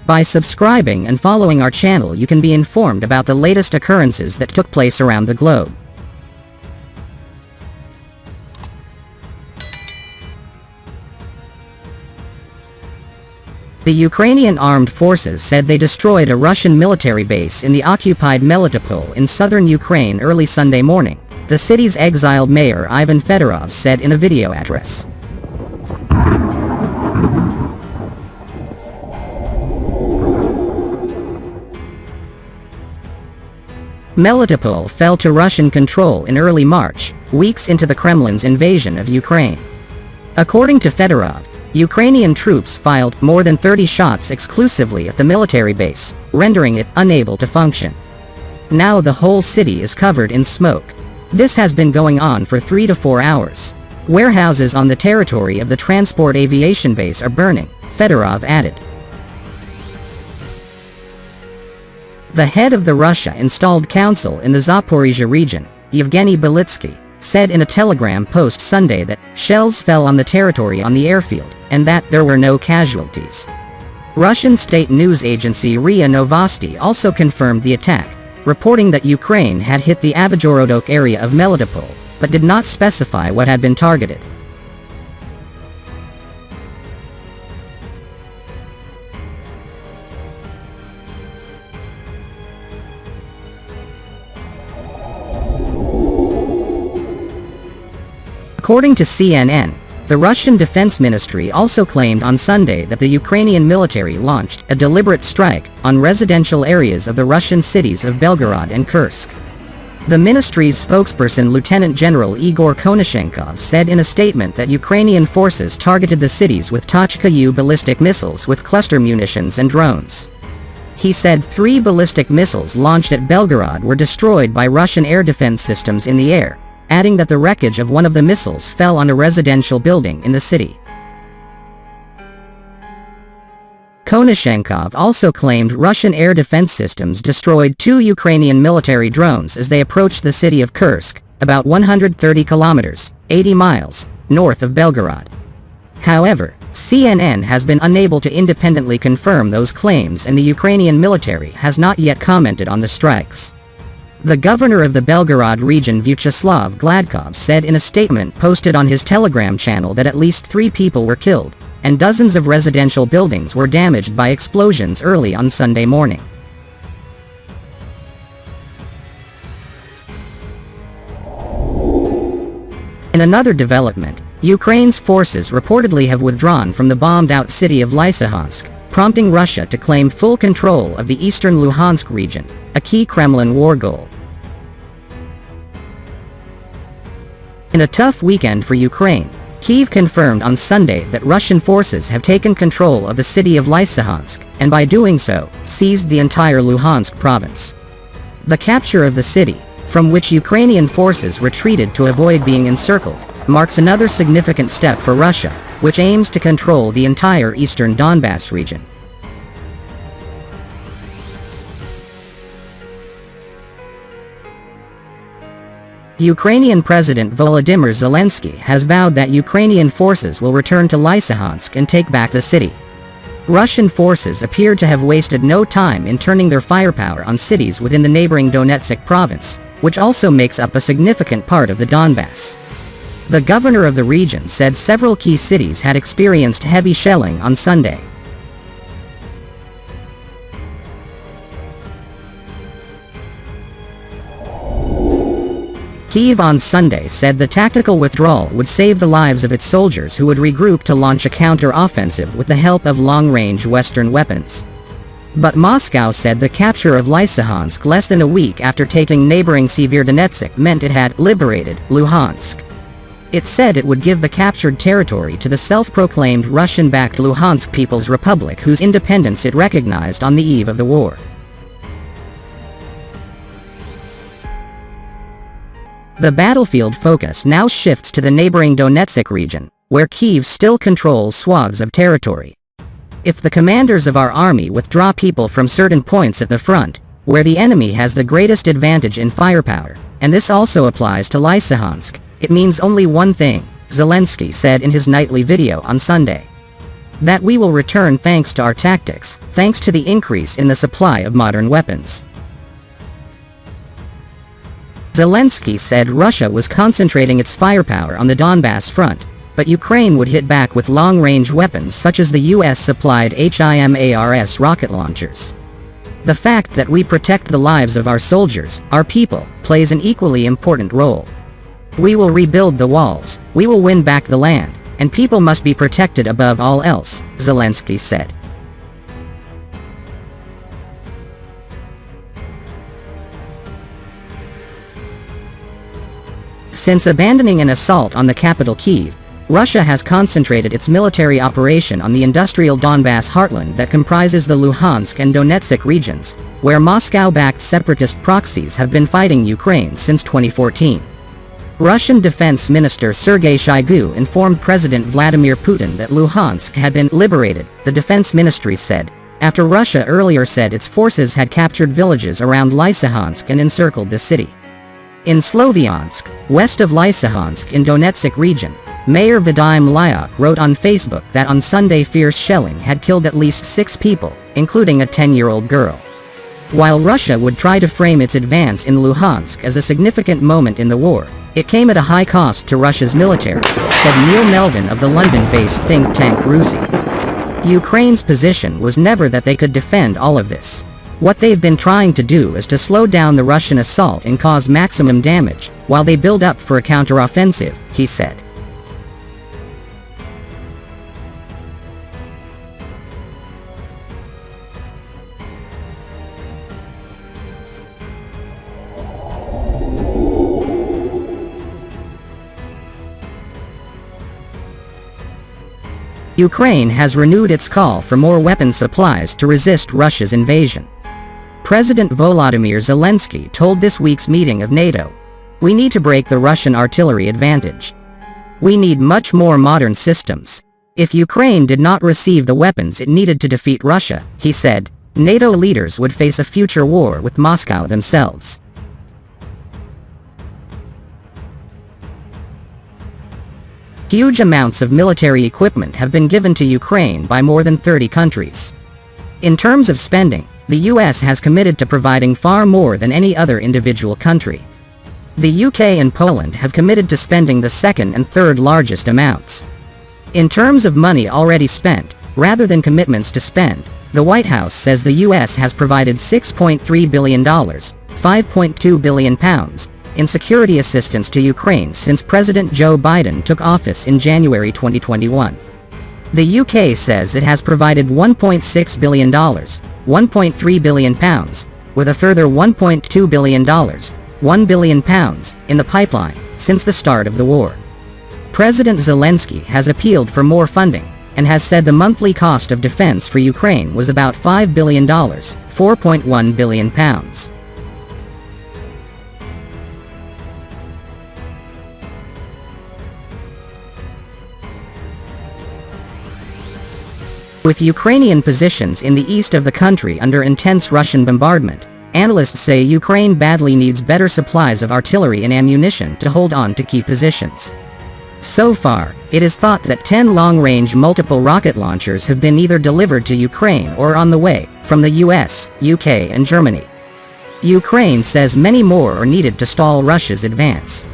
By subscribing and following our channel, you can be informed about the latest occurrences that took place around the globe. The Ukrainian armed forces said they destroyed a Russian military base in the occupied Melitopol in southern Ukraine early Sunday morning, the city's exiled mayor Ivan Fedorov said in a video address. Melitopol fell to Russian control in early March, weeks into the Kremlin's invasion of Ukraine. According to Fedorov, Ukrainian troops fired more than 30 shots exclusively at the military base, rendering it unable to function. Now the whole city is covered in smoke. This has been going on for 3 to 4 hours. Warehouses on the territory of the transport aviation base are burning, Fedorov added. The head of the Russia-installed council in the Zaporizhia region, Yevgeny Belitsky, said in a Telegram post Sunday that shells fell on the territory on the airfield, and that there were no casualties. Russian state news agency RIA Novosti also confirmed the attack, reporting that Ukraine had hit the Avgorodok area of Melitopol, but did not specify what had been targeted. According to CNN, the Russian Defense Ministry also claimed on Sunday that the Ukrainian military launched a deliberate strike on residential areas of the Russian cities of Belgorod and Kursk. The ministry's spokesperson Lieutenant General Igor Konashenkov said in a statement that Ukrainian forces targeted the cities with Tochka-U ballistic missiles with cluster munitions and drones. He said 3 ballistic missiles launched at Belgorod were destroyed by Russian air defense systems in the air, adding that the wreckage of one of the missiles fell on a residential building in the city. Konashenkov also claimed Russian air defense systems destroyed 2 Ukrainian military drones as they approached the city of Kursk, about 130 kilometers, 80 miles, north of Belgorod. However, CNN has been unable to independently confirm those claims, and the Ukrainian military has not yet commented on the strikes. The governor of the Belgorod region, Vyacheslav Gladkov, said in a statement posted on his Telegram channel that at least 3 people were killed, and dozens of residential buildings were damaged by explosions early on Sunday morning. In another development, Ukraine's forces reportedly have withdrawn from the bombed-out city of Lysychansk, prompting Russia to claim full control of the eastern Luhansk region, a key Kremlin war goal. In a tough weekend for Ukraine, Kyiv confirmed on Sunday that Russian forces have taken control of the city of Lysychansk, and by doing so, seized the entire Luhansk province. The capture of the city, from which Ukrainian forces retreated to avoid being encircled, marks another significant step for Russia, which aims to control the entire eastern Donbass region. Ukrainian President Volodymyr Zelensky has vowed that Ukrainian forces will return to Lysychansk and take back the city. Russian forces appear to have wasted no time in turning their firepower on cities within the neighboring Donetsk province, which also makes up a significant part of the Donbass. The governor of the region said several key cities had experienced heavy shelling on Sunday. Kyiv on Sunday said the tactical withdrawal would save the lives of its soldiers, who would regroup to launch a counter-offensive with the help of long-range Western weapons. But Moscow said the capture of Lysychansk less than a week after taking neighboring Severodonetsk meant it had liberated Luhansk. It said it would give the captured territory to the self-proclaimed Russian-backed Luhansk People's Republic, whose independence it recognized on the eve of the war. The battlefield focus now shifts to the neighboring Donetsk region, where Kyiv still controls swaths of territory. If the commanders of our army withdraw people from certain points at the front, where the enemy has the greatest advantage in firepower, and this also applies to Lysychansk, it means only one thing, Zelensky said in his nightly video on Sunday. That we will return thanks to our tactics, thanks to the increase in the supply of modern weapons. Zelensky said Russia was concentrating its firepower on the Donbass front, but Ukraine would hit back with long-range weapons such as the US-supplied Himars rocket launchers. The fact that we protect the lives of our soldiers, our people, plays an equally important role. We will rebuild the walls, we will win back the land, and people must be protected above all else, Zelensky said. Since abandoning an assault on the capital Kyiv, Russia has concentrated its military operation on the industrial Donbass heartland that comprises the Luhansk and Donetsk regions, where Moscow-backed separatist proxies have been fighting Ukraine since 2014. Russian Defense Minister Sergei Shoigu informed President Vladimir Putin that Luhansk had been liberated, the defense ministry said, after Russia earlier said its forces had captured villages around Lysychansk and encircled the city. In Sloviansk, west of Lysychansk in Donetsk region, Mayor Vadim Lyuk wrote on Facebook that on Sunday fierce shelling had killed at least 6 people, including a 10-year-old girl. While Russia would try to frame its advance in Luhansk as a significant moment in the war, it came at a high cost to Russia's military, said Neil Melvin of the London-based think tank RUSI. Ukraine's position was never that they could defend all of this. What they've been trying to do is to slow down the Russian assault and cause maximum damage, while they build up for a counteroffensive, he said. Ukraine has renewed its call for more weapon supplies to resist Russia's invasion. President Volodymyr Zelensky told this week's meeting of NATO, "We need to break the Russian artillery advantage. We need much more modern systems. If Ukraine did not receive the weapons it needed to defeat Russia," he said, "NATO leaders would face a future war with Moscow themselves." Huge amounts of military equipment have been given to Ukraine by more than 30 countries. In terms of spending, the US has committed to providing far more than any other individual country. The UK and Poland have committed to spending the second and third largest amounts. In terms of money already spent, rather than commitments to spend, the White House says the US has provided $6.3 billion, £5.2 billion, in security assistance to Ukraine since President Joe Biden took office in January 2021. The UK says it has provided $1.6 billion, £1.3 billion, with a further $1.2 billion, £1 billion, in the pipeline, since the start of the war. President Zelensky has appealed for more funding, and has said the monthly cost of defense for Ukraine was about $5 billion, £4.1 billion. With Ukrainian positions in the east of the country under intense Russian bombardment, analysts say Ukraine badly needs better supplies of artillery and ammunition to hold on to key positions. So far, it is thought that 10 long-range multiple rocket launchers have been either delivered to Ukraine or on the way, from the US, UK and Germany. Ukraine says many more are needed to stall Russia's advance.